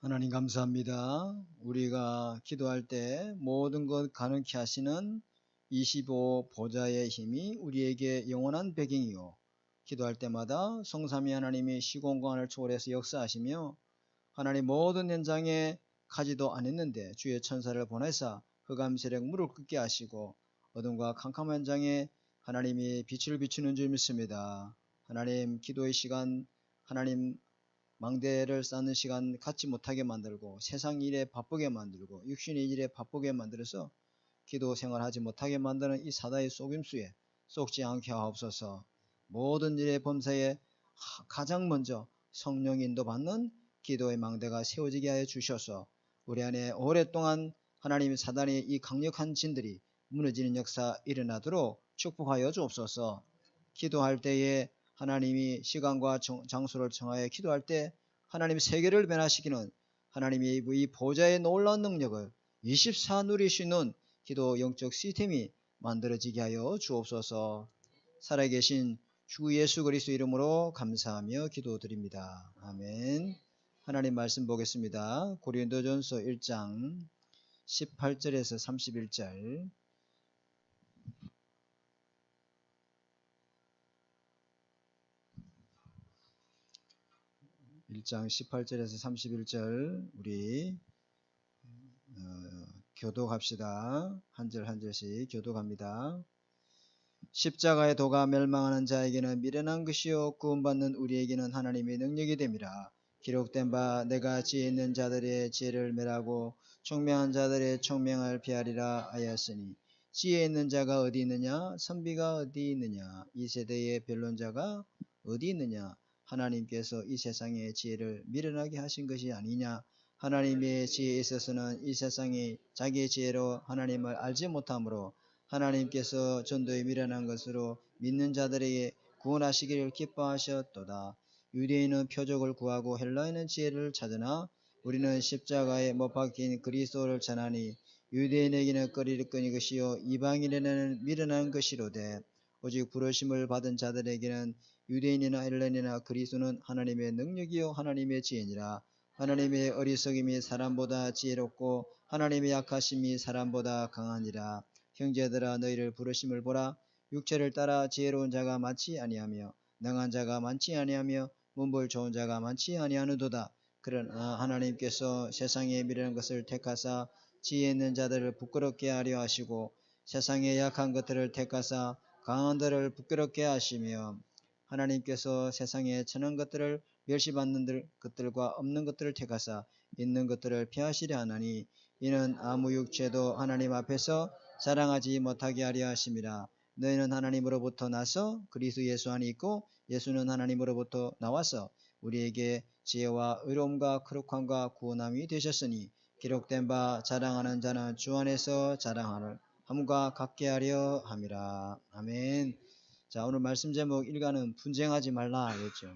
하나님 감사합니다. 우리가 기도할 때 모든 것 가능케 하시는 25 보좌의 힘이 우리에게 영원한 배경이요, 기도할 때마다 성삼위 하나님이 시공간을 초월해서 역사하시며 하나님 모든 현장에 가지도 않았는데 주의 천사를 보내사 흑암 세력 물을 끓게 하시고 어둠과 캄캄한 현장에 하나님이 빛을 비추는 줄 믿습니다. 하나님, 기도의 시간, 하나님 망대를 쌓는 시간 갖지 못하게 만들고 세상 일에 바쁘게 만들고 육신의 일에 바쁘게 만들어서 기도 생활하지 못하게 만드는 이 사다의 속임수에 속지 않게 하옵소서. 모든 일의 범사에 가장 먼저 성령 인도받는 기도의 망대가 세워지게 하여 주셔서 우리 안에 오랫동안 하나님의 사단의 이 강력한 진들이 무너지는 역사 일어나도록 축복하여 주옵소서. 기도할 때에 하나님이 시간과 장소를 정하여 기도할 때 하나님의 세계를 변화시키는 하나님의 이 보좌의 놀라운 능력을 24 누릴 수 있는 기도 영적 시스템이 만들어지게 하여 주옵소서. 살아계신 주 예수 그리스도 이름으로 감사하며 기도드립니다. 아멘. 하나님 말씀 보겠습니다. 고린도전서 1장 18절에서 31절. 1장 18절에서 31절 우리 교독합시다. 한 절 한 절씩 교독합니다. 십자가의 도가 멸망하는 자에게는 미련한 것이요 구원받는 우리에게는 하나님의 능력이 됨이라. 기록된 바 내가 지혜 있는 자들의 지혜를 멸하고 총명한 자들의 총명을 피하리라 하였으니 지혜 있는 자가 어디 있느냐, 선비가 어디 있느냐, 이 세대의 변론자가 어디 있느냐. 하나님께서 이 세상의 지혜를 미련하게 하신 것이 아니냐. 하나님의 지혜에 있어서는 이 세상이 자기의 지혜로 하나님을 알지 못하므로 하나님께서 전도에 미련한 것으로 믿는 자들에게 구원하시기를 기뻐하셨도다. 유대인은 표적을 구하고 헬라인은 지혜를 찾으나 우리는 십자가에 못 박힌 그리스도를 전하니 유대인에게는 꺼리거니 것이요 이방인에게는 미련한 것이로되 오직 부르심을 받은 자들에게는 유대인이나 헬라인이나 그리스도는 하나님의 능력이요 하나님의 지혜니라. 하나님의 어리석임이 사람보다 지혜롭고 하나님의 약하심이 사람보다 강하니라. 형제들아, 너희를 부르심을 보라. 육체를 따라 지혜로운 자가 많지 아니하며 능한 자가 많지 아니하며 문벌 좋은 자가 많지 아니하느도다. 그러나 하나님께서 세상에 미련한 것을 택하사 지혜 있는 자들을 부끄럽게 하려 하시고 세상에 약한 것들을 택하사 강한 자들을 부끄럽게 하시며 하나님께서 세상에 천한 것들을 멸시받는 것들과 없는 것들을 택하사 있는 것들을 피하시려 하나니 이는 아무 육체도 하나님 앞에서 자랑하지 못하게 하려 하심이라. 너희는 하나님으로부터 나서 그리스도 예수 안에 있고 예수는 하나님으로부터 나와서 우리에게 지혜와 의로움과 거룩함과 구원함이 되셨으니 기록된 바 자랑하는 자는 주 안에서 자랑함과 같게 하려 함이라. 아멘. 자, 오늘 말씀 제목 일가는 분쟁하지 말라 였죠.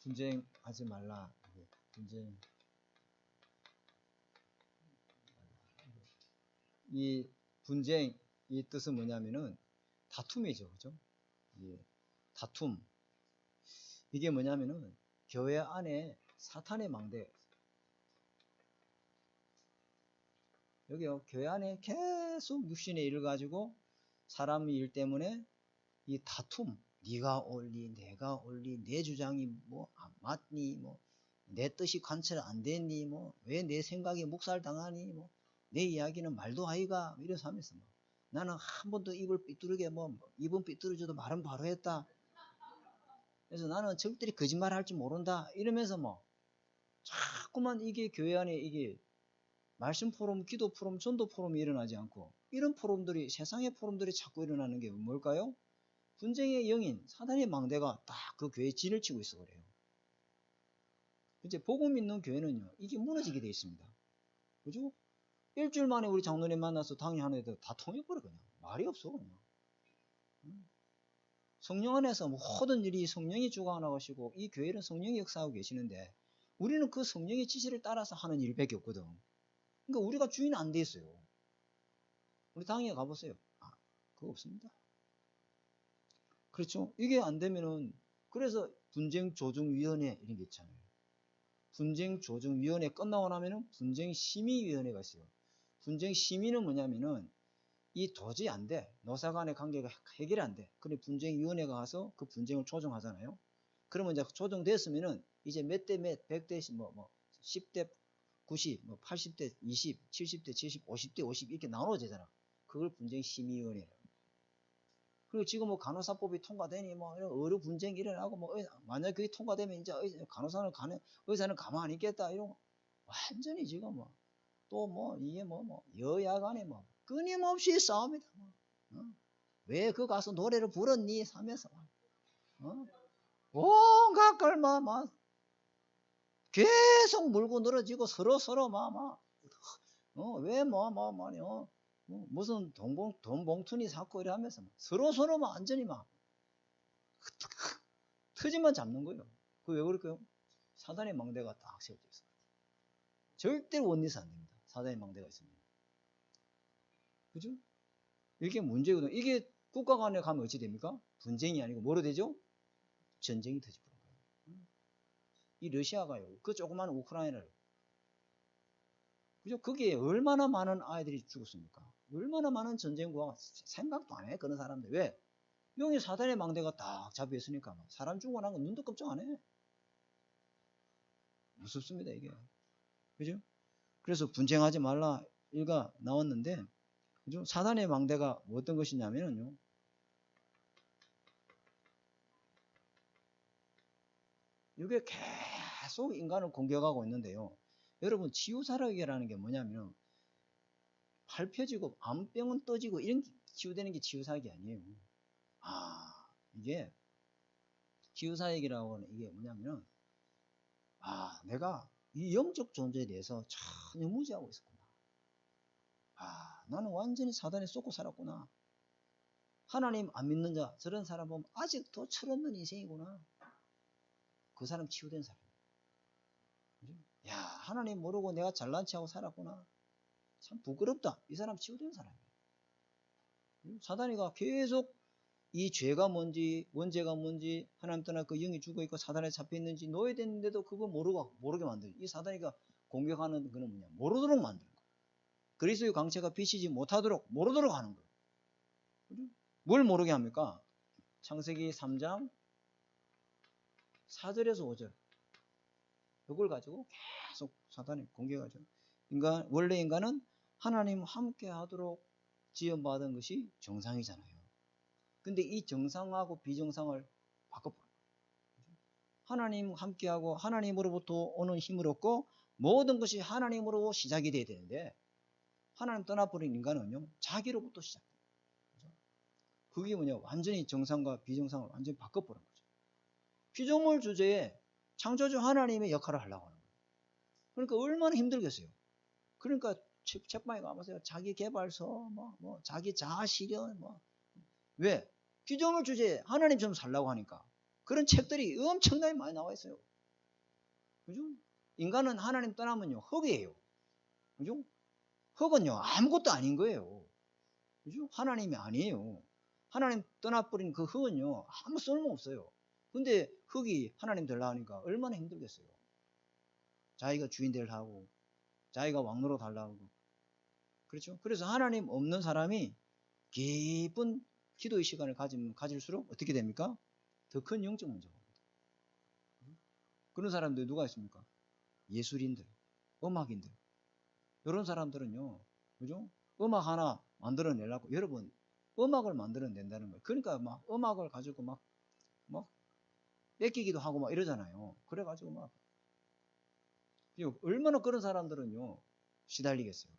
분쟁하지 말라. 분쟁. 이 분쟁, 이 뜻은 뭐냐면은 다툼이죠. 그죠? 예, 다툼. 이게 뭐냐면은 교회 안에 사탄의 망대. 여기요, 교회 안에 계속 육신의 일을 가지고 사람 일 때문에 이 다툼. 네가 옳니, 내가 옳니, 내 주장이 뭐 안 맞니, 뭐 내 뜻이 관철 안 됐니, 뭐 왜 내 생각이 묵살당하니, 뭐 내 이야기는 말도 아이가, 이래서 하면서 뭐 나는 한 번도 입을 삐뚤게 입은 삐뚤어져도 말은 바로 했다. 그래서 나는 절대로 거짓말 할 줄 모른다. 이러면서 자꾸만 이게 교회 안에 이게 말씀 포럼, 기도 포럼, 전도 포럼이 일어나지 않고 이런 포럼들이, 세상의 포럼들이 자꾸 일어나는 게 뭘까요? 분쟁의 영인, 사단의 망대가 딱 그 교회에 진을 치고 있어 그래요. 이제 복음 있는 교회는요, 이게 무너지게 돼 있습니다. 그죠? 일주일 만에 우리 장로님 만나서 당회 하는데 다 통해버려 그냥. 말이 없어 그냥. 성령 안에서 모든 일이 성령이 주관하시고 이 교회는 성령이 역사하고 계시는데 우리는 그 성령의 지시를 따라서 하는 일밖에 없거든. 그러니까 우리가 주인 안 돼 있어요. 우리 당회 가보세요. 그거 없습니다. 그렇죠? 이게 안 되면은 그래서 분쟁조정위원회 이런 게 있잖아요. 분쟁조정위원회 끝나고 나면은 분쟁심의위원회가 있어요. 분쟁심의는 뭐냐면은 이 도저히 안 돼. 노사 간의 관계가 해결이 안 돼. 그래 분쟁위원회가 가서 그 분쟁을 조정하잖아요. 그러면 이제 조정됐으면은 이제 몇 대 몇, 100대 뭐 10대 90, 뭐 80대 20, 70대 70, 50대 50 이렇게 나눠지잖아. 그걸 분쟁심의위원회예요. 그리고 지금 뭐 간호사법이 통과되니 뭐 이런 의료 분쟁이 일어나고 뭐 만약 그게 통과되면 이제 의사는 가만히 있겠다 이런 완전히 지금 뭐 또 뭐 이게 뭐 여야 간에 뭐 끊임없이 싸웁니다. 왜 그 가서 노래를 불었니? 하면서 온갖 걸 막 계속 물고 늘어지고 서로 왜 무슨 돈 봉투니 샀고 이래 하면서 서로 완전히 막 터지만 잡는 거예요. 그 왜 그럴까요? 사단의 망대가 딱 세워져 있어요. 절대로 원리서 안 됩니다. 사단의 망대가 있습니다. 그죠? 이게 문제거든요. 이게 국가 간에 가면 어찌 됩니까? 분쟁이 아니고 뭐로 되죠? 전쟁이 터지버린 거예요. 이 러시아가요. 그 조그만 우크라이나를. 그죠? 거기에 얼마나 많은 아이들이 죽었습니까? 얼마나 많은 전쟁과 생각도 안 해. 그런 사람들. 왜? 여기 사단의 망대가 딱 잡혀 있으니까 사람 죽고 난 건 눈도 깜짝 안 해. 무섭습니다, 이게. 그죠? 그래서 분쟁하지 말라 일가 나왔는데, 그죠? 사단의 망대가 어떤 것이냐면요. 이게 계속 인간을 공격하고 있는데요. 여러분, 치유사력이라는 게 뭐냐면, 팔 펴지고, 암병은 떠지고, 이런 게 치유되는 게 치유사역이 아니에요. 이게, 치유사역이라고 하는 이게 뭐냐면, 내가 이 영적 존재에 대해서 전혀 무지하고 있었구나. 나는 완전히 사단에 쏟고 살았구나. 하나님 안 믿는 자, 저런 사람 보면 아직도 철없는 인생이구나. 그 사람 치유된 사람. 야, 하나님 모르고 내가 잘난 체하고 살았구나. 참 부끄럽다. 이 사람 치유된 사람이에요. 사단이가 계속 이 죄가 뭔지, 원죄가 뭔지, 하나님 떠나 그 영이 죽어있고 사단에 잡혀있는지 노예됐는데도 그거 모르게 만들어요. 이 사단이가 공격하는 그는 뭐냐, 모르도록 만드는 거예요. 그리스도의 광채가 비치지 못하도록, 모르도록 하는 거예요. 뭘 모르게 합니까? 창세기 3장 4절에서 5절. 이걸 가지고 계속 사단이 공격하죠. 원래 인간은 하나님 함께 하도록 지원받은 것이 정상이잖아요. 근데 이 정상하고 비정상을 바꿔버려요. 하나님 함께하고 하나님으로부터 오는 힘을 얻고 모든 것이 하나님으로 시작이 돼야 되는데 하나님 떠나버린 인간은요, 자기로부터 시작돼요. 그게 뭐냐, 완전히 정상과 비정상을 완전히 바꿔버린 거죠. 피조물 주제에 창조주 하나님의 역할을 하려고 하는 거예요. 그러니까 얼마나 힘들겠어요. 그러니까 책방에 가보세요. 자기 개발서, 자기 자아 실현, 왜? 피조물 주제에 하나님처럼 살라고 하니까. 그런 책들이 엄청나게 많이 나와 있어요. 그죠? 인간은 하나님 떠나면요, 흙이에요. 그죠? 흙은요, 아무것도 아닌 거예요. 그죠? 하나님이 아니에요. 하나님 떠나버린 그 흙은요, 아무 쓸모 없어요. 근데 흙이 하나님 되려고 하니까 얼마나 힘들겠어요. 자기가 주인 되려고, 자기가 왕노로 달라고. 그렇죠? 그래서 하나님 없는 사람이 깊은 기도의 시간을 가질수록 어떻게 됩니까? 더 큰 영적 문제가 옵니다. 그런 사람들 누가 있습니까? 예술인들, 음악인들. 이런 사람들은요, 그죠? 음악 하나 만들어내려고, 여러분, 음악을 만들어낸다는 거예요. 그러니까 막 음악을 가지고 막 뺏기기도 하고 막 이러잖아요. 그래가지고 막, 얼마나 그런 사람들은요, 시달리겠어요.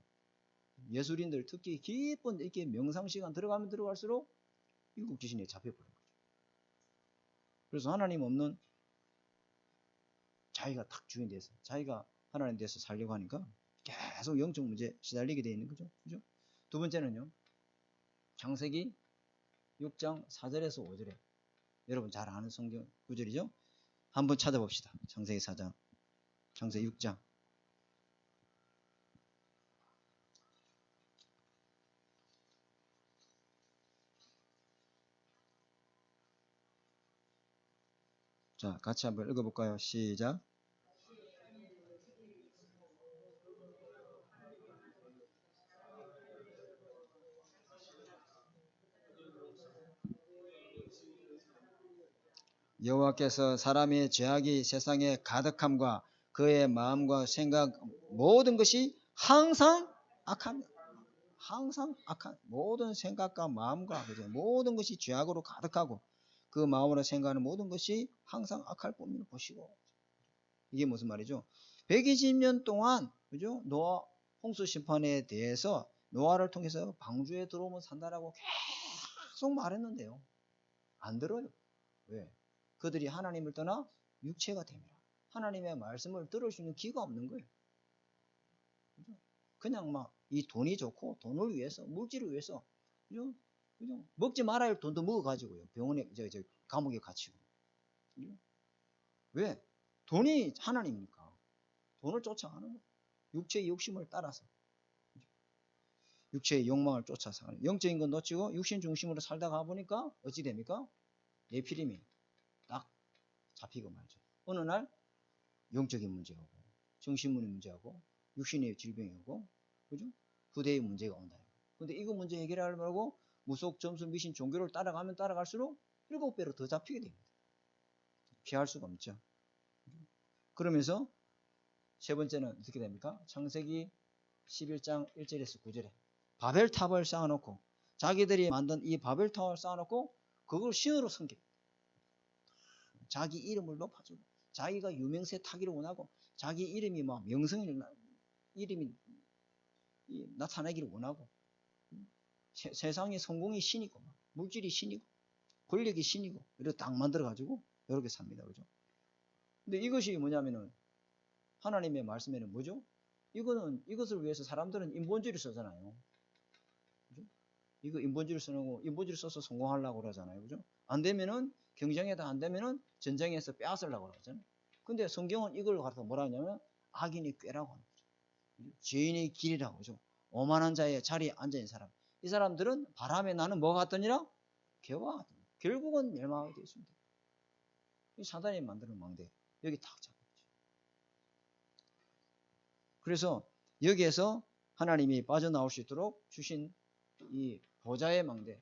예술인들 특히 깊은 이렇게 명상시간 들어가면 들어갈수록 일곱 귀신에 잡혀버린 거죠. 그래서 하나님 없는 자기가 탁 주인 돼서 자기가 하나님 돼서 살려고 하니까 계속 영적 문제에 시달리게 되어 있는 거죠. 그죠? 두 번째는요, 창세기 6장 4절에서 5절에 여러분 잘 아는 성경 구절이죠. 한번 찾아봅시다. 창세기 4장, 창세기 6장. 자, 같이 한번 읽어볼까요? 시작. 여호와께서 사람의 죄악이 세상에 가득함과 그의 마음과 생각 모든 것이 항상 악합니다. 항상 악한 모든 생각과 마음과 그죠? 모든 것이 죄악으로 가득하고 그 마음으로 생각하는 모든 것이 항상 악할 뿐을 보시고 이게 무슨 말이죠? 120년 동안 그죠? 노아 홍수 심판에 대해서 노아를 통해서 방주에 들어오면 산다라고 계속 말했는데요. 안 들어요. 왜? 그들이 하나님을 떠나 육체가 됩니다. 하나님의 말씀을 들을 수 있는 기가 없는 거예요. 그죠? 그냥 막 이 돈이 좋고 돈을 위해서 물질을 위해서 그죠? 먹지 말아야 할 돈도 먹어가지고요. 병원에 감옥에 갇히고. 그죠? 왜? 돈이 하나님이니까 돈을 쫓아가는 거예요. 육체의 욕심을 따라서 육체의 욕망을 쫓아서 영적인 건 놓치고 육신 중심으로 살다가 보니까 어찌 됩니까? 예피림이 딱 잡히고 말죠. 어느 날 영적인 문제가 오고 정신문의 문제하고 육신의 질병이 오고 그죠? 후대의 문제가 온다. 근데 이거 문제 해결하려고 무속 점수 미신 종교를 따라가면 따라갈수록 7배로 더 잡히게 됩니다. 피할 수가 없죠. 그러면서 세 번째는 어떻게 됩니까? 창세기 11장 1절에서 9절에 바벨탑을 쌓아놓고 자기들이 만든 이 바벨탑을 쌓아놓고 그걸 신으로 섬깁니다. 자기 이름을 높아주고 자기가 유명세 타기를 원하고 자기 이름이 막 명성이 이름이 나타나기를 원하고 세상의 성공이 신이고 물질이 신이고 권력이 신이고 이렇게 딱 만들어가지고 이렇게 삽니다. 그죠? 근데 이것이 뭐냐면은 하나님의 말씀에는 뭐죠? 이것을 위해서 사람들은 인본주의를 쓰잖아요. 그죠? 이거 인본주의를 쓰는 거, 인본주의를 써서 성공하려고 그러잖아요. 그죠? 안 되면은 경쟁에다 안 되면은 전쟁에서 빼앗으려고 그러잖아요. 근데 성경은 이걸 가서 뭐라 하냐면 악인이 꾀라고 하는 거죠. 죄인의 길이라고 하죠. 오만한 자의 자리에 앉아있는 사람. 이 사람들은 바람에 나는 뭐가 같더니라? 개와 같더니 결국은 멸망하게 되어 있습니다. 이 사단이 만드는 망대. 여기 탁 잡았죠. 그래서 여기에서 하나님이 빠져나올 수 있도록 주신 이 보좌의 망대.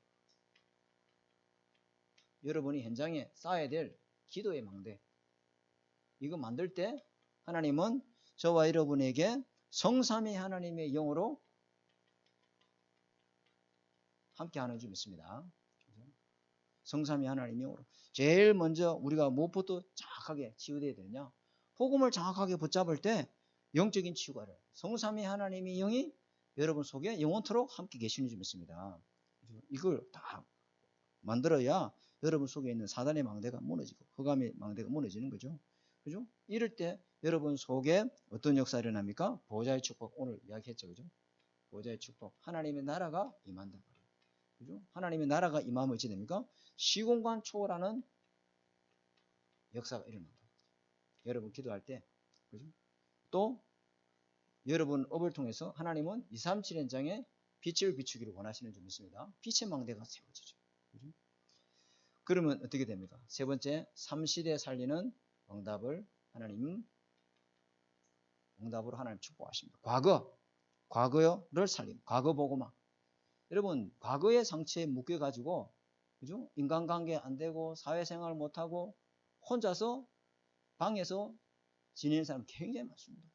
여러분이 현장에 쌓아야 될 기도의 망대. 이거 만들 때 하나님은 저와 여러분에게 성삼위 하나님의 영으로 함께하는 줄 믿습니다. 성삼위 하나님의 영으로. 제일 먼저 우리가 무엇부터 정확하게 치유되어야 되느냐? 복음을 정확하게 붙잡을 때 영적인 치유가 일어나요. 성삼위 하나님의 영이 여러분 속에 영원토록 함께 계시는 줄 믿습니다. 이걸 다 만들어야 여러분 속에 있는 사단의 망대가 무너지고 흑암의 망대가 무너지는 거죠. 그죠? 이럴 때 여러분 속에 어떤 역사가 일어납니까? 보좌의 축복 오늘 이야기했죠. 그죠? 보좌의 축복 하나님의 나라가 임한다. 그죠? 하나님의 나라가 임하면 어찌 됩니까? 시공간 초월하는 역사가 일어난다. 여러분 기도할 때 그죠? 또 여러분 업을 통해서 하나님은 237현장에 빛을 비추기를 원하시는 줄 믿습니다. 빛의 망대가 세워지죠. 그죠? 그러면 어떻게 됩니까? 세 번째, 3시대 살리는 응답을 응답으로 하나님 축복하십니다. 과거를 살림, 과거 보고만. 여러분, 과거의 상처에 묶여가지고, 그죠? 인간관계 안 되고, 사회생활 못하고, 혼자서 방에서 지내는 사람 굉장히 많습니다.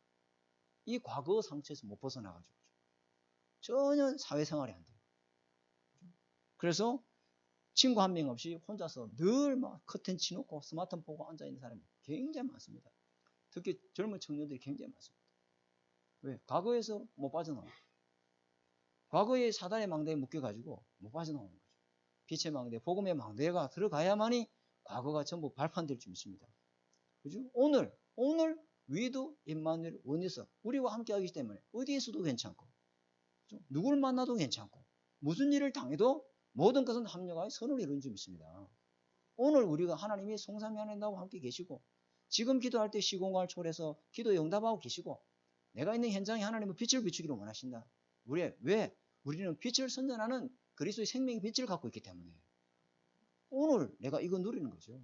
이 과거 상처에서 못 벗어나가지고, 전혀 사회생활이 안 돼요. 그래서 친구 한 명 없이 혼자서 늘 막 커튼 치놓고 스마트폰 보고 앉아있는 사람이 굉장히 많습니다. 특히 젊은 청년들이 굉장히 많습니다. 왜? 과거에서 못 빠져나와요. 과거의 사단의 망대에 묶여가지고 못 빠져나오는 거죠. 빛의 망대, 복음의 망대가 들어가야만이 과거가 전부 발판될 줄 믿습니다. 그죠? 오늘 위도 임마누엘 원에서 우리와 함께 하기 때문에 어디에서도 괜찮고 그죠? 누구를 만나도 괜찮고 무슨 일을 당해도 모든 것은 합력하여 선을 이루는 줄 믿습니다. 오늘 우리가 하나님이 성삼위 하나님하고 함께 계시고 지금 기도할 때 시공간을 초월해서 기도에 응답하고 계시고 내가 있는 현장에 하나님은 빛을 비추기를 원하신다. 왜? 우리는 빛을 선전하는 그리스도의 생명의 빛을 갖고 있기 때문에 오늘 내가 이거 누리는 거죠.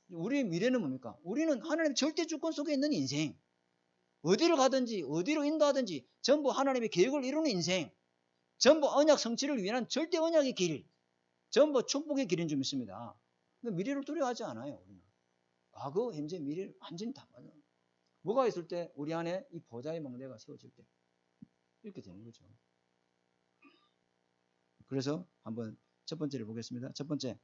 우리의 미래는 뭡니까? 우리는 하나님의 절대 주권 속에 있는 인생. 어디를 가든지 어디로 인도하든지 전부 하나님의 계획을 이루는 인생. 전부 언약 성취를 위한 절대 언약의 길. 전부 축복의 길인 줄 믿습니다. 미래를 두려워하지 않아요. 우리는. 과거, 현재, 미래를 완전히 다 맞아요. 뭐가 있을 때 우리 안에 이 보좌의 망대가 세워질 때 이렇게 되는 거죠. 그래서 한번 첫 번째를 보겠습니다. 첫 번째,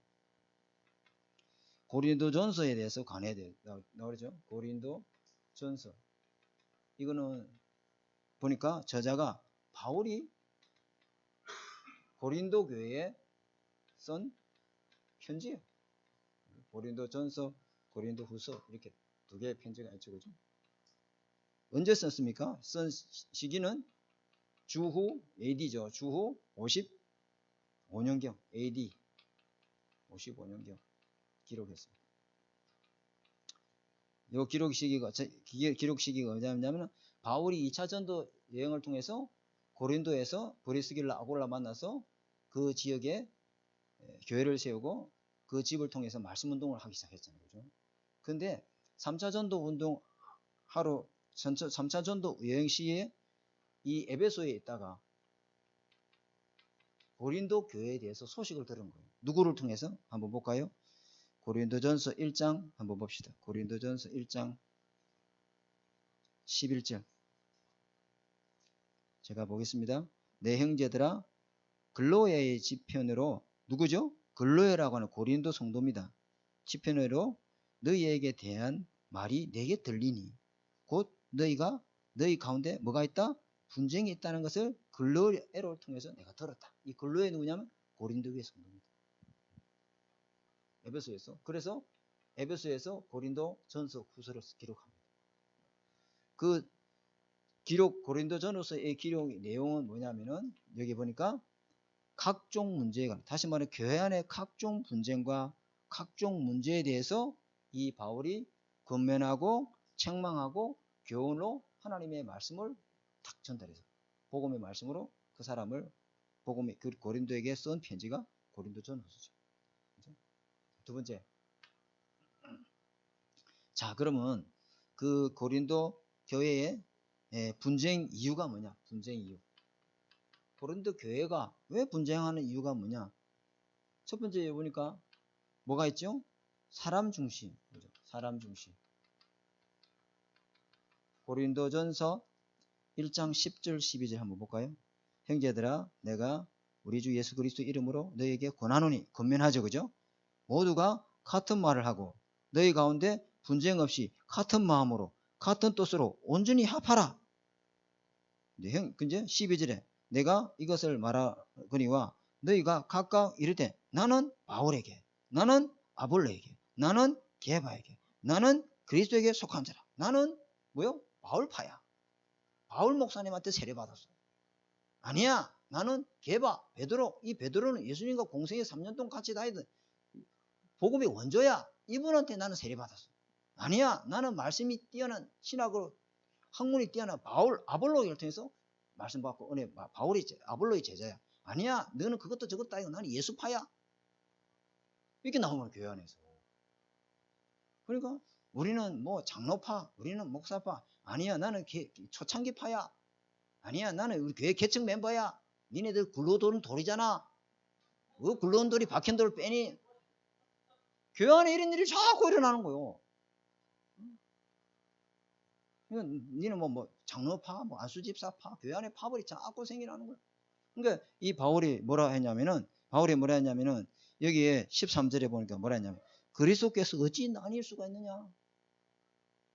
고린도전서에 대해서 관해야 돼요. 나오죠? 고린도전서. 이거는 보니까 저자가 바울이 고린도 교회에 쓴 편지예요. 고린도전서, 고린도후서 이렇게 두 개의 편지가 있죠, 그죠? 언제 썼습니까? 쓴 시기는 주후 AD죠. 주후 55년경 AD 55년경 기록했습니다. 이 기록 시기가 뭐냐면 바울이 2차 전도 여행을 통해서 고린도에서 브리스길라 아골라 만나서 그 지역에 교회를 세우고 그 집을 통해서 말씀 운동을 하기 시작했잖아요. 그죠? 근데 3차 전도 운동 3차 전도 여행 시에 이 에베소에 있다가 고린도 교회에 대해서 소식을 들은 거예요. 누구를 통해서? 한번 볼까요? 고린도전서 1장 한번 봅시다. 고린도전서 1장 11절. 제가 보겠습니다. 내 형제들아, 글로에의 지편으로, 누구죠? 글로에라고 하는 고린도 성도입니다. 지편으로 너희에게 대한 말이 내게 들리니 곧 너희 가운데 뭐가 있다? 분쟁이 있다는 것을 글로에를 통해서 내가 들었다. 이 글로에 누구냐면 고린도교회 성도입니다. 에베소에서. 그래서 에베소에서 고린도 전서 후서를 기록합니다. 그 기록 고린도 전서의 기록 내용은 뭐냐면은 여기 보니까 각종 문제에 관한, 다시 말해 교회 안의 각종 분쟁과 각종 문제에 대해서 이 바울이 권면하고 책망하고 교훈으로 하나님의 말씀을 탁 전달해서 복음의 말씀으로 그 사람을 복음의 그 고린도에게 쓴 편지가 고린도 전후서죠. 두 번째. 자, 그러면 그 고린도 교회의 분쟁 이유가 뭐냐? 분쟁 이유. 고린도 교회가 왜 분쟁하는 이유가 뭐냐? 첫 번째 보니까 뭐가 있죠? 사람 중심. 그죠? 사람 중심. 고린도전서 1장 10절 12절 한번 볼까요? 형제들아, 내가 우리 주 예수 그리스도 이름으로 너희에게 권하노니, 권면하죠. 그죠? 모두가 같은 말을 하고 너희 가운데 분쟁 없이 같은 마음으로 같은 뜻으로 온전히 합하라. 근데 12절에 내가 이것을 말하거니와 너희가 각각 이르되 나는 바울에게, 나는 아볼로에게, 나는 게바에게, 나는 그리스도에게 속한 자라. 나는 뭐요? 바울파야. 바울 목사님한테 세례받았어. 아니야, 나는 게바, 베드로. 이 베드로는 예수님과 공생에 3년 동안 같이 다니던 복음의 원조야. 이분한테 나는 세례받았어. 아니야, 나는 말씀이 뛰어난 신학으로 학문이 뛰어난 바울, 아볼로를 통해서 말씀 받고 은혜, 바울이 아볼로의 제자야. 아니야, 너는 그것도 저것도 아니고 나는 예수파야. 이렇게 나오면 교회 안에서. 그러니까 우리는 뭐 장로파, 우리는 목사파. 아니야, 나는 초창기파야. 아니야, 나는 우리 교회 계층 멤버야. 니네들 굴러도는 돌이잖아. 그 굴러온 돌이 박힌 돌을 빼니. 교회 안에 이런 일이 자꾸 일어나는 거요. 니는 뭐 장로파, 뭐 안수집사파, 교회 안에 파벌이 자꾸 생기는 거야. 그러니까 이 바울이 뭐라 했냐면은 여기에 13절에 보니까 뭐라 했냐면 그리스도께서 어찌 나뉠 수가 있느냐?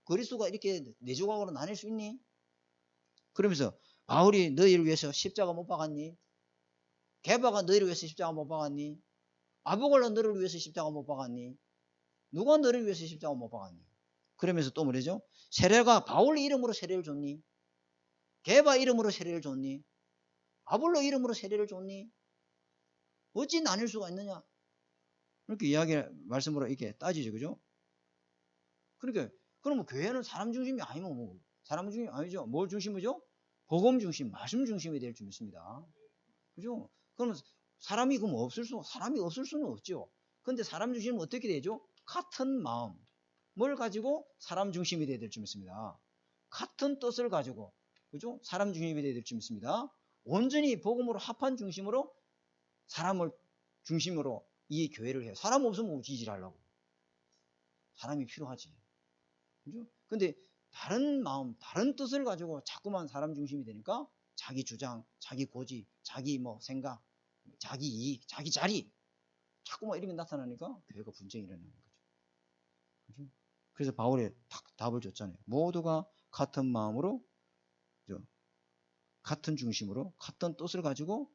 그리스도가 이렇게 네 조각으로 나뉠 수 있니? 그러면서 바울이 너희를 위해서 십자가 못 박았니? 게바가 너희를 위해서 십자가 못 박았니? 아보글라 너를 위해서 십자가 못 박았니? 누가 너를 위해서 십자가 못 박았니? 그러면서 또 뭐래죠? 세례가 바울 이름으로 세례를 줬니? 게바 이름으로 세례를 줬니? 아볼로 이름으로 세례를 줬니? 어찌 나뉠 수가 있느냐? 이렇게 말씀으로 이렇게 따지죠, 그죠? 그러니까 그러면 교회는 사람 중심이 아니면 뭐 사람 중심이 아니죠. 뭘 중심이죠? 복음 중심, 말씀 중심이 될 줄 믿습니다. 그죠? 그러면 사람이 없을 수는 없죠. 근데 사람 중심은 어떻게 되죠? 같은 마음을 가지고 사람 중심이 되어야 될 줄 믿습니다. 같은 뜻을 가지고, 그죠? 사람 중심이 되어야 될 줄 믿습니다. 온전히 복음으로 합한 중심으로 사람을 중심으로 이 교회를 해요. 사람 없으면 우지질 하려고. 사람이 필요하지. 그죠? 근데 다른 마음, 다른 뜻을 가지고 자꾸만 사람 중심이 되니까 자기 주장, 자기 고집, 자기 뭐 생각, 자기 이익, 자기 자리 자꾸만 이런 게 나타나니까 교회가 분쟁이 일어나는 거죠. 그죠? 그래서 바울이 딱 답을 줬잖아요. 모두가 같은 마음으로, 그죠? 같은 중심으로, 같은 뜻을 가지고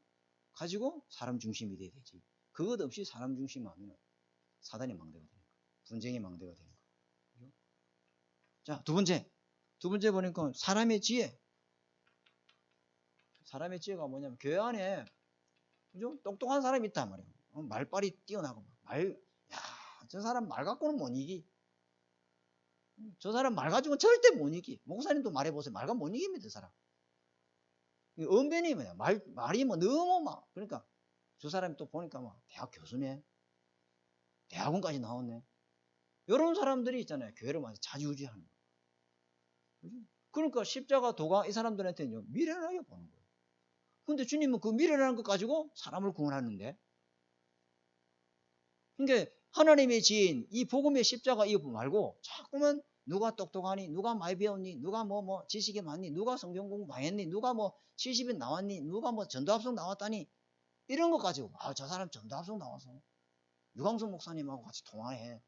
사람 중심이 돼야 되지. 그것 없이 사람 중심하면 사단의 망대가 되는 거예요. 분쟁의 망대가 되는 거예요. 그죠? 자, 두 번째 보니까 사람의 지혜. 사람의 지혜가 뭐냐면 교회 안에, 그죠? 똑똑한 사람이 있단 말이에요. 말빨이 뛰어나고 저 사람 말 갖고는 못 이기. 저 사람 말 가지고는 절대 못 이기. 목사님도 말해보세요. 말과 못 이깁니다, 저 사람. 언변이 뭐냐, 말이 뭐 너무 막, 그러니까 저 사람이 또 보니까 막 대학 교수네, 대학원까지 나왔네. 이런 사람들이 있잖아요. 교회를 많이 자주우지하는 거예요. 그죠? 그러니까 십자가 도가 이 사람들한테는 미련하게 보는 거예요. 근데 주님은 그 미련한 것 가지고 사람을 구원하는데, 그러니까 하나님의 지혜인 이 복음의 십자가 이거 말고 자꾸만 누가 똑똑하니, 누가 많이 배웠니, 누가 뭐 지식이 많니, 누가 성경 공부 많이 했니, 누가 뭐 70인 나왔니, 누가 뭐 전도합성 나왔다니, 이런 것 가지고 저 사람 전도합성 나와서 유광수 목사님하고 같이 통화해.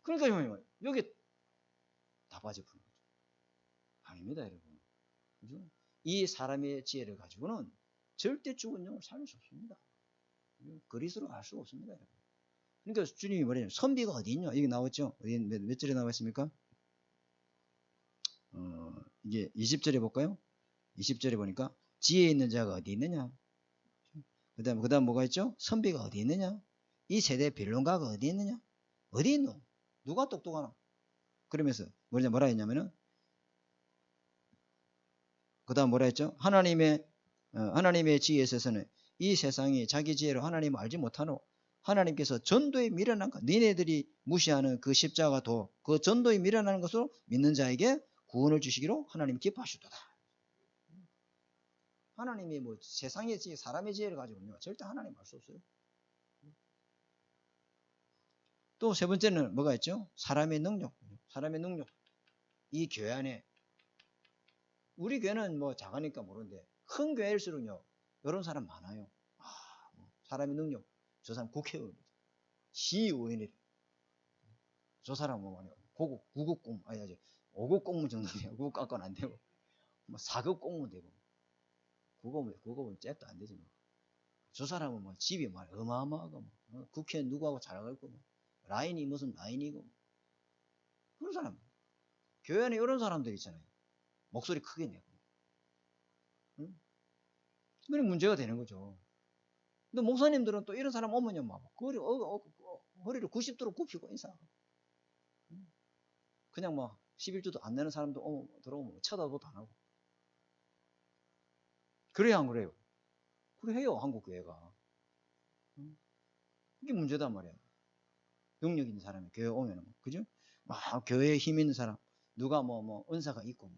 그러니까 여기 다 빠져버린 거죠. 아닙니다, 여러분. 그죠? 이 사람의 지혜를 가지고는 절대 죽은 영을 살릴 수 없습니다. 그리스로 알 수가 없습니다, 여러분. 그러니까 주님이 뭐래요? 선비가 어디 있냐? 이게 나왔죠? 몇 절에 나와 있습니까? 이게 20절에 볼까요? 20절에 보니까 지혜 있는 자가 어디 있느냐? 그 다음 뭐가 있죠? 선비가 어디 있느냐? 이 세대 변론가가 어디 있느냐? 어디 있노? 누가 똑똑하나? 그러면서 뭐라 했냐면은, 그 다음 뭐라 했죠? 하나님의 지혜에 있어서는 이 세상이 자기 지혜로 하나님을 알지 못하노. 하나님께서 전도에 미련한 것, 니네들이 무시하는 그 십자가도 그 전도에 미련하는 것으로 믿는 자에게 구원을 주시기로 하나님 기뻐하시도다. 하나님이 뭐 세상의 지혜, 사람의 지혜를 가지고는요, 절대 하나님 알 수 없어요. 또 세 번째는 뭐가 있죠? 사람의 능력. 사람의 능력. 이 교회 안에, 우리 교회는 뭐 작으니까 모르는데 큰 교회일수록요, 이런 사람 많아요. 사람의 능력. 저 사람 국회의원이다. 시의원이다. 저 사람 뭐 말이야. 고급, 9급 공무, 5급 공무 정도 돼요. 9급 깎아는 안 되고. 뭐 4급 공무 되고. 9급은 잽도 안 되지 뭐. 저 사람은 뭐 집이 말 어마어마하고 뭐. 국회 누구하고 잘 갈고 뭐. 라인이 무슨 라인이고. 그런 사람. 교회 안에 이런 사람들 있잖아요. 목소리 크게 내고. 응? 그게 문제가 되는 거죠. 근데 목사님들은 또 이런 사람 오면요, 막 허리를 90도로 굽히고 인사. 그냥 뭐 11주도 안 내는 사람도 들어오면 쳐다보도 안 하고. 그래야 안 그래요? 그래 해요, 한국 교회가. 이게 문제단 말이야. 능력 있는 사람이 교회 오면은, 그죠? 막 교회에 힘 있는 사람, 누가 뭐 은사가 있고,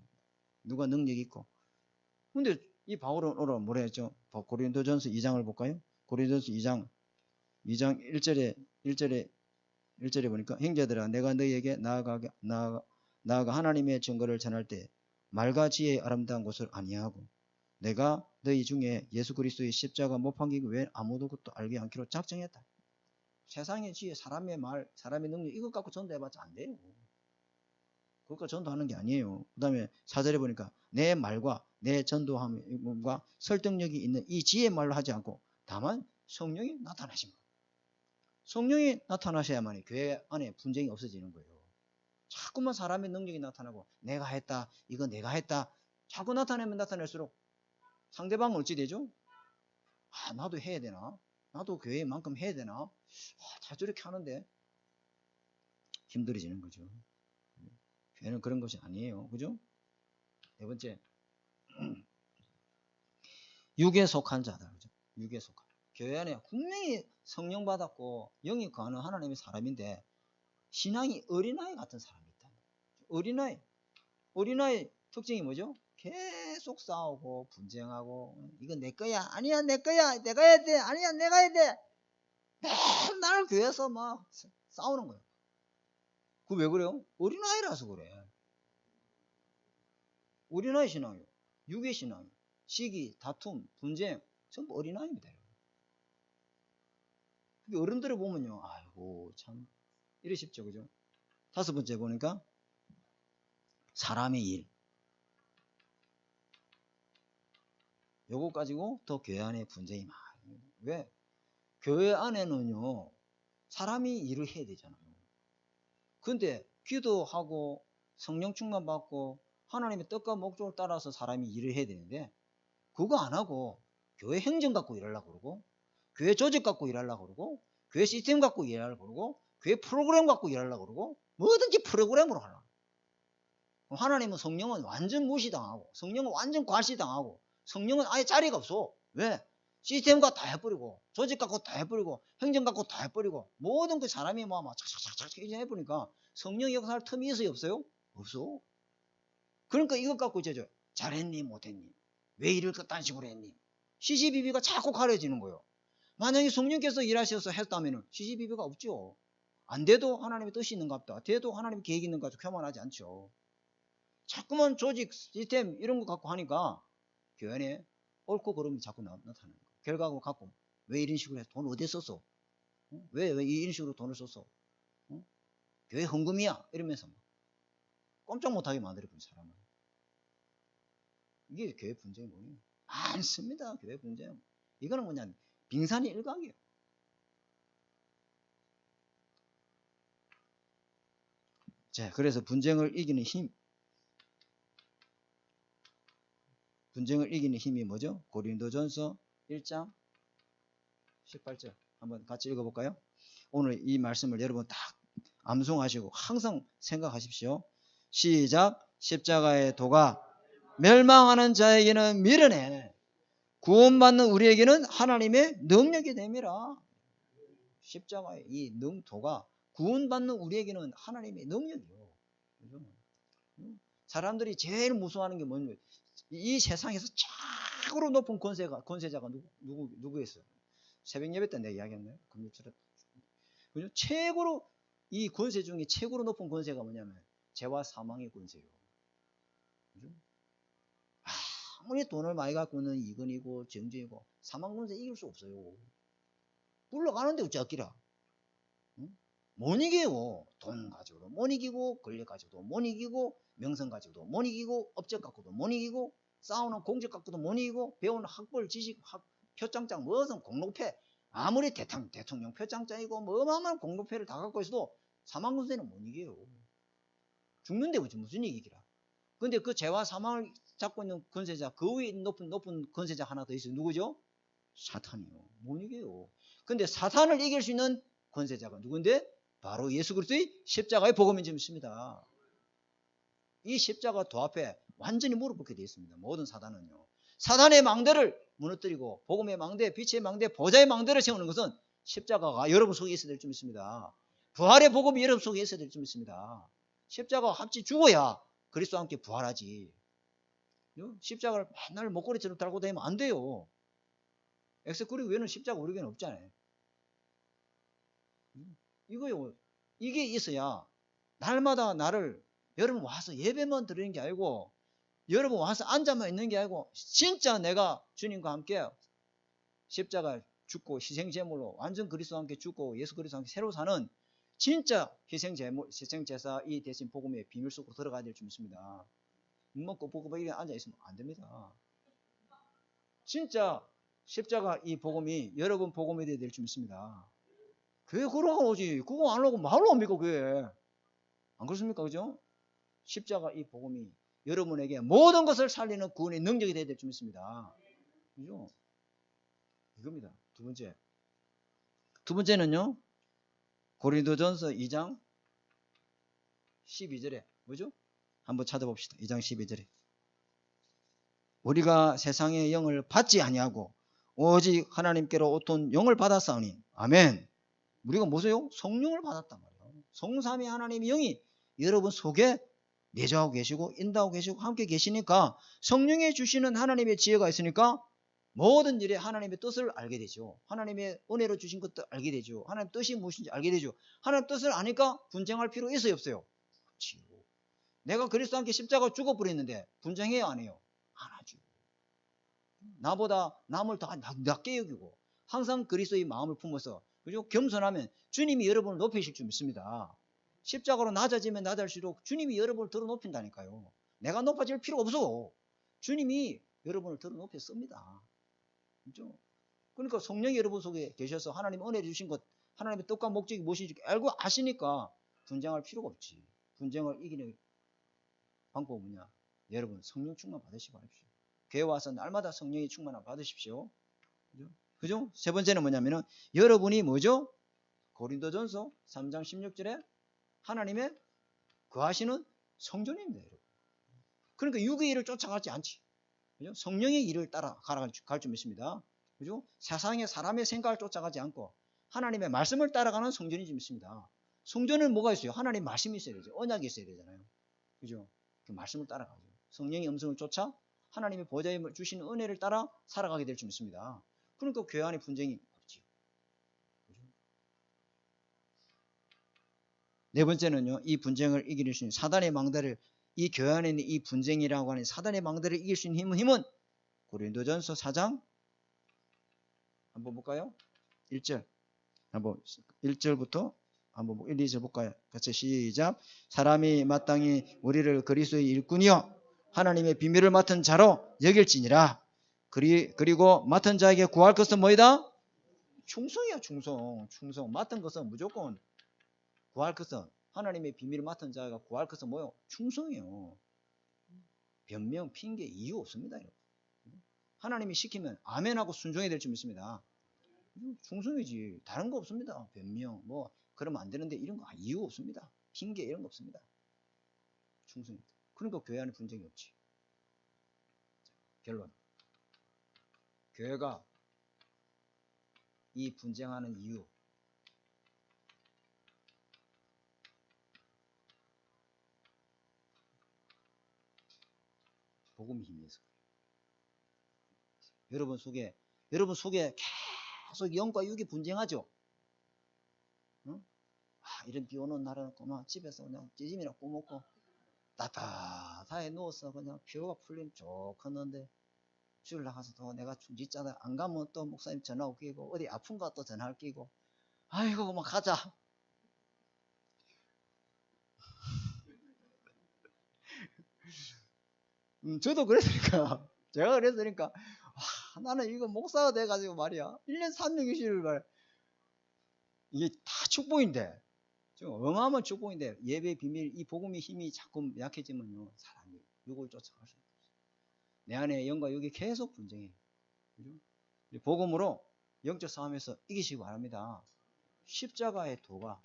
누가 능력이 있고. 근데 이 바울은 오늘 뭐라 했죠? 고린도전서 2장을 볼까요? 고린도전서 2장 1절에 보니까, 형제들아 내가 너희에게 나아가 하나님의 증거를 전할 때 말과 지혜의 아름다운 것을 아니하고 내가 너희 중에 예수 그리스도의 십자가 못 판기기 외에 아무도 그것도 알게 않기로 작정했다. 세상의 지혜, 사람의 말, 사람의 능력 이것 갖고 전도해봤자 안 돼요. 그것과 전도하는 게 아니에요. 그 다음에 4절에 보니까 내 말과 내 전도함과 설득력이 있는 이 지혜의 말로 하지 않고 다만 성령이 나타나신 거예요. 성령이 나타나셔야만 교회 안에 분쟁이 없어지는 거예요. 자꾸만 사람의 능력이 나타나고 내가 했다, 이거 내가 했다 자꾸 나타내면 나타낼수록 상대방은 어찌 되죠? 나도 해야 되나? 나도 교회만큼 해야 되나? 다 저렇게 하는데 힘들어지는 거죠. 교회는 그런 것이 아니에요. 그죠? 네 번째, 육에 속한 자다. 그죠? 육에 속한. 교회 안에 분명히 성령 받았고 영이 거하는 하나님의 사람인데 신앙이 어린아이 같은 사람이 있다. 어린아이 특징이 뭐죠? 계속 싸우고 분쟁하고 이건 내 거야 아니야 내 거야 내가 해야 돼 아니야 내가 해야 돼 맨날 교회에서 막 싸우는 거예요. 그 왜 그래요? 어린아이라서 그래. 어린아이 신앙이요. 육의 신앙, 시기, 다툼, 분쟁 전부 어린아이입니다. 어른들을 보면요, 아이고 참 이러십죠, 그죠? 다섯 번째 보니까 사람의 일. 요거 가지고 더 교회 안에 분쟁이 많아요. 왜? 교회 안에는요 사람이 일을 해야 되잖아요. 근데 기도하고 성령 충만 받고 하나님의 뜻과 목적을 따라서 사람이 일을 해야 되는데 그거 안 하고 교회 행정 갖고 일하려고 그러고 교회 조직 갖고 일하려고 그러고 교회 시스템 갖고 일하려고 그러고 교회 프로그램 갖고 일하려고 그러고 뭐든지 프로그램으로 하려고. 하나님은 성령은 완전 무시당하고 성령은 완전 과시당하고 성령은 아예 자리가 없어. 왜? 시스템과 다 해버리고 조직 갖고 다 해버리고 행정 갖고 다 해버리고 모든 그 사람이 막 착착착착 해보니까 성령 역사할 틈이 있어요 없어요? 없어. 그러니까 이것 갖고 이제 잘했니 못했니 왜 일을 그딴 식으로 했니 시시비비가 자꾸 가려지는 거예요. 만약에 성령께서 일하셔서 했다면 시시비비가 없죠. 안 돼도 하나님의 뜻이 있는갑다. 돼도 하나님의 계획이 있는가 교만하지 않죠. 자꾸만 조직 시스템 이런 거 갖고 하니까 교회 안에 옳고 그름이 자꾸 나타나는 거예요. 결과고 갖고 왜 이런 식으로 해서 돈 어디 썼어? 왜 이런 식으로 돈을 썼어? 교회 헌금이야 이러면서 꼼짝 못하게 만들어버린 사람은. 이게 교회 분쟁이 뭐예요? 많습니다. 교회 분쟁. 이거는 뭐냐 빙산이 일각이에요. 자, 그래서 분쟁을 이기는 힘이 뭐죠? 고린도전서 1장 18절 한번 같이 읽어볼까요? 오늘 이 말씀을 여러분 딱 암송하시고 항상 생각하십시오. 시작. 십자가의 도가 멸망하는 자에게는 미련해 구원받는 우리에게는 하나님의 능력이 됨이라. 십자가의 이 도가 구원받는 우리에게는 하나님의 능력이요. 사람들이 제일 무서워하는 게 뭔지 이 세상에서 최고로 높은 권세자가 누구였어요? 새벽 예배 때 내가 이야기했나요? 그죠? 최고로 이 권세 중에 최고로 높은 권세가 뭐냐면 죄와 사망의 권세예요. 그죠? 아무리 돈을 많이 갖고는 이근이고 정죄이고 사망 권세 이길 수 없어요. 굴러가는데 어찌 아끼라. 응? 못 이겨요. 돈 가지고도 못 이기고 권력 가지고도 못 이기고 명성 가지고도 못 이기고 업적 갖고도 못 이기고 싸우는 공적 갖고도 못 이기고 배우는 학벌 지식 표창장 무슨 공로패 아무리 대통령 표창장이고 뭐 어마어마한 공로패를 다 갖고 있어도 사망 권세는 못 이겨요. 죽는데 무슨 얘기라. 근데 그 죄와 사망을 잡고 있는 권세자 그 위에 높은 권세자 하나 더 있어요. 누구죠? 사탄이요. 못 이겨요. 근데 사탄을 이길 수 있는 권세자가 누군데? 바로 예수 그리스도의 십자가의 복음인 점 있습니다. 이 십자가 도 앞에 완전히 무릎 꿇게 되어 있습니다. 모든 사단은요. 사단의 망대를 무너뜨리고 복음의 망대, 빛의 망대, 보좌의 망대를 세우는 것은 십자가가 여러분 속에 있어야 될 줄 믿습니다. 부활의 복음이 여러분 속에 있어야 될 줄 믿습니다. 십자가가 합치 죽어야 그리스도와 함께 부활하지. 십자가를 맨날 목걸이처럼 달고 다니면 안 돼요. 엑스크리 외에는 십자가 우리에게는 없잖아요. 이거요. 이게 있어야 날마다 나를 여러분 와서 예배만 드리는 게 아니고 여러분 와서 앉아만 있는 게 아니고 진짜 내가 주님과 함께 십자가 죽고 희생제물로 완전 그리스도와 함께 죽고 예수 그리스도와 함께 새로 사는 진짜 희생제사 이 대신 복음의 비밀 속으로 들어가야 될 줄 믿습니다. 눈만 꼬북꼬북 앉아있으면 안 됩니다. 진짜 십자가 이 복음이 여러분 복음이 돼야 될 줄 믿습니다. 교회 걸어가 오지. 그거 안 하고 말로 옵니까 교회. 안 그렇습니까? 그죠? 십자가 이 복음이 여러분에게 모든 것을 살리는 구원의 능력이 돼야 될 줄 믿습니다. 그죠? 이겁니다. 두 번째는요. 고린도전서 2장 12절에 뭐죠? 한번 찾아봅시다. 2장 12절에 우리가 세상의 영을 받지 아니하고 오직 하나님께로 오톤 영을 받았사오니 아멘. 우리가 무엇이요? 성령을 받았단 말이에요. 성삼위 하나님의 영이 여러분 속에 내주하고 계시고 인도하고 계시고 함께 계시니까 성령이 주시는 하나님의 지혜가 있으니까 모든 일에 하나님의 뜻을 알게 되죠. 하나님의 은혜로 주신 것도 알게 되죠. 하나님의 뜻이 무엇인지 알게 되죠. 하나님의 뜻을 아니까 분쟁할 필요 있어요, 없어요? 그렇지. 내가 그리스도와 함께 십자가 죽어버렸는데 분쟁해요, 안 해요? 안 하죠. 나보다 남을 더 낮게 여기고 항상 그리스도의 마음을 품어서 그죠? 겸손하면 주님이 여러분을 높이실 줄 믿습니다. 십자가로 낮아지면 낮아질수록 주님이 여러분을 들어 높인다니까요. 내가 높아질 필요 없어. 주님이 여러분을 들어 높였습니다. 그죠? 그러니까 성령이 여러분 속에 계셔서 하나님 은혜 주신 것, 하나님의 뜻과 목적이 무엇인지 알고 아시니까 분쟁할 필요가 없지. 분쟁을 이기는 방법은 뭐냐? 여러분 성령 충만 받으시기 바랍시다. 교회 와서 날마다 성령의 충만을 받으십시오. 그죠? 세 번째는 뭐냐면은 여러분이 뭐죠? 고린도전서 3장 16절에 하나님의 거하시는 성전입니다. 여러분. 그러니까 육의 일을 쫓아가지 않지. 그죠? 성령의 일을 따라 갈 줄 믿습니다. 그죠? 세상의 사람의 생각을 쫓아가지 않고 하나님의 말씀을 따라가는 성전이 좀 있습니다. 성전은 뭐가 있어요? 하나님 말씀이 있어야 되죠. 언약이 있어야 되잖아요. 그죠? 그 말씀을 따라가죠. 성령의 음성을 쫓아 하나님의 보좌에 주시는 은혜를 따라 살아가게 될 줄 믿습니다. 그러니까 교회 안에 분쟁이 없지요. 그죠? 네 번째는요, 이 분쟁을 이길 수 있는 사단의 망대를, 이 교회 안에 있는 이 분쟁이라고 하는 사단의 망대를 이길 수 있는 힘은 고린도전서 4장 한번 볼까요? 1절 한번 1절부터 한번 1, 2절 볼까요? 같이 시작. 사람이 마땅히 우리를 그리스도의 일꾼이요 하나님의 비밀을 맡은 자로 여길지니라. 그리고 맡은 자에게 구할 것은 뭐이다? 충성이야. 충성. 맡은 것은 무조건 구할 것은 하나님의 비밀을 맡은 자가 구할 것은 뭐요? 충성이요. 변명, 핑계, 이유 없습니다. 하나님이 시키면 아멘하고 순종해야 될 줄 믿습니다. 충성이지. 다른 거 없습니다. 변명, 뭐 그러면 안 되는데 이런 거 이유 없습니다. 핑계 이런 거 없습니다. 충성입니다. 그러니까 교회 안에 분쟁이 없지. 결론. 교회가 이 분쟁하는 이유 복음의 힘이어서 여러분 속에 계속 영과 육이 분쟁하죠. 응? 이런 비 오는 날은 그만 집에서 그냥 찌짐이나 꾸먹고 따뜻하게 누워서 그냥 피로가 풀리면 좋겠는데 주일 나가서도 내가 중지자다 안 가면 또 목사님 전화 오기고 어디 아픈가 또 전화 끼고 아이고 그만 가자. 저도 그랬으니까 제가 그랬으니까 나는 이거 목사가 돼가지고 말이야 1년 365일 말 이게 다 축복인데 좀 어마어마한 축복인데 예배 비밀 이 복음의 힘이 자꾸 약해지면요 사람이 육을 쫓아갈 수 없어요. 내 안에 영과 육이 계속 분쟁해요. 그죠? 복음으로 영적 싸움에서 이기시기 바랍니다. 십자가의 도가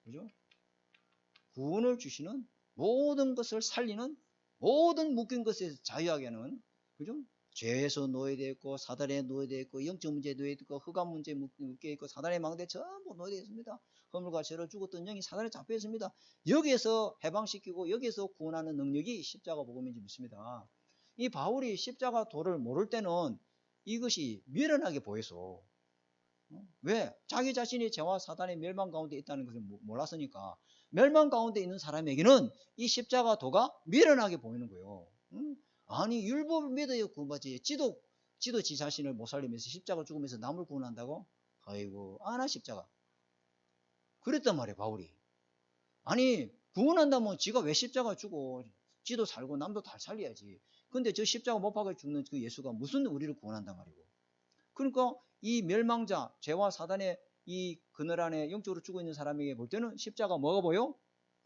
그죠? 구원을 주시는 모든 것을 살리는 모든 묶인 것에서 자유하게 하는 그죠? 죄에서 노예되어 있고 사단에 노예되어 있고 영적 문제에 노예되어 있고 흑암 문제에 묶여 있고 사단의 망대에 전부 노예되어 있습니다. 허물과 죄로 죽었던 영이 사단에 잡혀 있습니다. 여기에서 해방시키고 여기에서 구원하는 능력이 십자가 복음인지 믿습니다. 이 바울이 십자가 도를 모를 때는 이것이 미련하게 보여서 왜? 자기 자신이 죄와 사단의 멸망 가운데 있다는 것을 몰랐으니까 멸망 가운데 있는 사람에게는 이 십자가 도가 미련하게 보이는 거예요. 아니 율법을 믿어야 구원받지 지도 지 자신을 못 살리면서 십자가 죽으면서 남을 구원한다고? 아이고 아나 십자가 그랬단 말이에요 바울이. 아니 구원한다면 지가 왜 십자가 죽어 지도 살고 남도 다 살려야지. 근데 저 십자가 못 박아 죽는 그 예수가 무슨 우리를 구원한단 말이고. 그러니까 이 멸망자 죄와 사단의 이 그늘 안에 영적으로 죽어 있는 사람에게 볼 때는 십자가 뭐가 보여?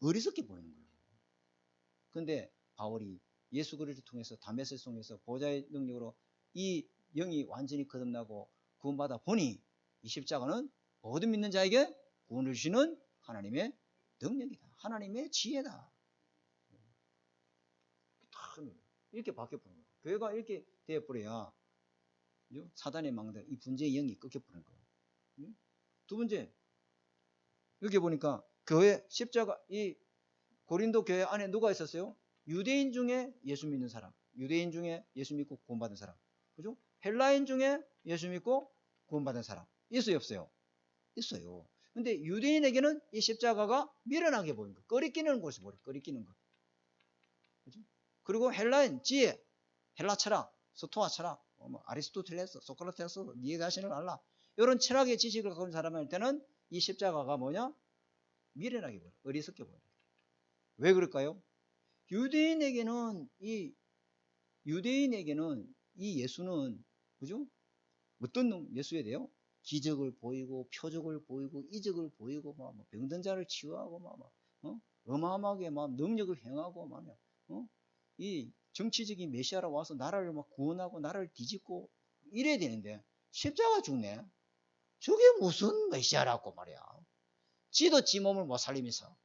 어리석게 보이는 거예요. 근데 바울이 예수 그리스도를 통해서 담에색을 통해서 보좌의 능력으로 이 영이 완전히 거듭나고 구원받아 보니 이 십자가는 모든 믿는 자에게 구원을 주시는 하나님의 능력이다. 하나님의 지혜다. 이렇게 바뀌어버린 거예요. 교회가 이렇게 되어버려야 그죠? 사단의 망대, 이 분쟁의 영이 끊겨버린 거예요. 그죠? 두 번째, 여기 보니까 교회 십자가, 이 고린도 교회 안에 누가 있었어요? 유대인 중에 예수 믿는 사람, 유대인 중에 예수 믿고 구원받은 사람, 그죠? 헬라인 중에 예수 믿고 구원받은 사람 있어요, 없어요? 있어요. 근데 유대인에게는 이 십자가가 미련하게 보이는 거, 꺼리끼는 곳이 뭐래? 꺼리끼는 거. 그죠? 그리고 헬라인, 지혜, 헬라 철학, 스토아 철학, 아리스토텔레스, 소크라테스, 네 자신을 알라. 이런 철학의 지식을 가진 사람한테는 이 십자가가 뭐냐? 미련하게 보여, 어리석게 보여. 왜 그럴까요? 유대인에게는 이 예수는, 그죠? 어떤 예수에 대해요? 기적을 보이고 표적을 보이고 이적을 보이고 막 병든 자를 치유하고 어마어마하게 막 능력을 행하고 이 정치적인 메시아로 와서 나라를 막 구원하고 나라를 뒤집고 이래야 되는데 십자가 죽네. 저게 무슨 메시아라고 말이야. 지도 지 몸을 못 살리면서.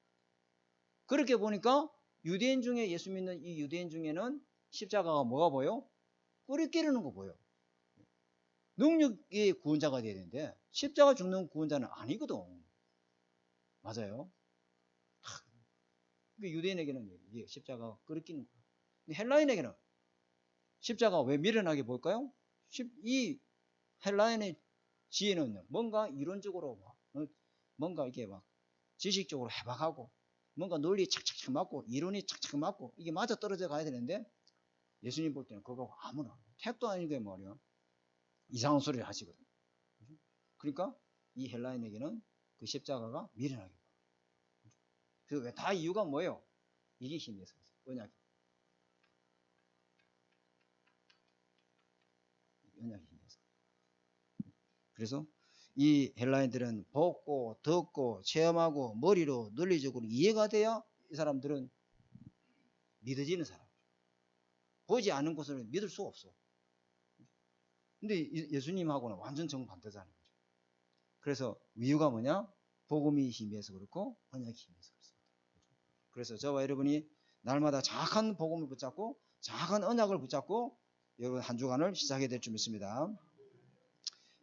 그렇게 보니까 유대인 중에 예수 믿는 이 유대인 중에는 십자가가 뭐가 보여? 꼬리 끼르는 거 보여. 능력의 구원자가 돼야 되는데 십자가 죽는 구원자는 아니거든. 맞아요. 유대인에게는 이게 십자가가 꼬리 끼는 거야. 헬라인에게는 십자가가 왜 미련하게 볼까요? 이 헬라인의 지혜는 뭔가 이론적으로 뭔가 이렇게 막 지식적으로 해박하고 뭔가 논리 착착착 맞고 이론이 착착 맞고 이게 맞아 떨어져 가야 되는데 예수님 볼 때는 그거 아무나 택도 아니게 말이야 이상한 소리를 하시거든. 그러니까 이 헬라인에게는 그 십자가가 미련하게 보여. 그 왜 다 이유가 뭐예요? 이게 힘이 있어요. 언약이 힘이 있어. 그래서 이 헬라인들은 보고 듣고 체험하고 머리로 논리적으로 이해가 돼야 이 사람들은 믿어지는 사람. 보이지 않는 것을 믿을 수가 없어. 근데 예수님하고는 완전 정반대자는 거죠. 그래서 이유가 뭐냐? 복음이 힘이어서 그렇고 언약이 힘이어서 그렇습니다. 그래서 저와 여러분이 날마다 정확한 복음을 붙잡고 정확한 언약을 붙잡고 여러분 한 주간을 시작해야 될 줄 믿습니다.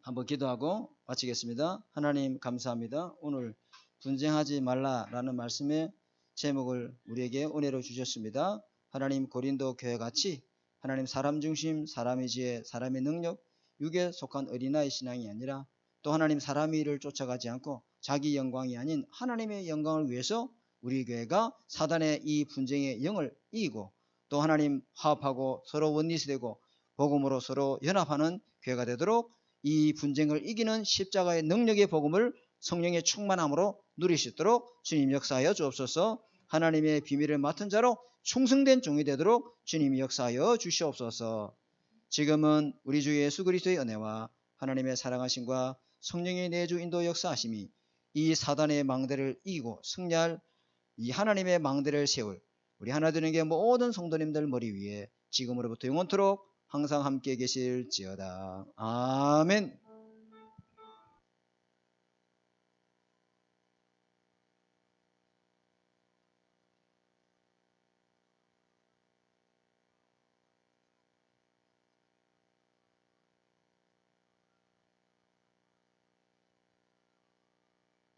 한번 기도하고 마치겠습니다. 하나님 감사합니다. 오늘 분쟁하지 말라라는 말씀의 제목을 우리에게 은혜로 주셨습니다. 하나님 고린도 교회 같이 하나님 사람 중심, 사람의 지혜, 사람의 능력, 육에 속한 어린아이 신앙이 아니라 또 하나님 사람의 일을 쫓아가지 않고 자기 영광이 아닌 하나님의 영광을 위해서 우리 교회가 사단의 이 분쟁의 영을 이기고 또 하나님 화합하고 서로 원리스 되고 복음으로 서로 연합하는 교회가 되도록 이 분쟁을 이기는 십자가의 능력의 복음을 성령의 충만함으로 누릴 수 있도록 주님 역사하여 주옵소서. 하나님의 비밀을 맡은 자로 충성된 종이 되도록 주님이 역사하여 주시옵소서. 지금은 우리 주 예수 그리스도의 은혜와 하나님의 사랑하심과 성령의 내주 인도 역사하심이 이 사단의 망대를 이기고 승리할 이 하나님의 망대를 세울 우리 하나되는 게 모든 성도님들 머리 위에 지금으로부터 영원토록 항상 함께 계실지어다. 아멘.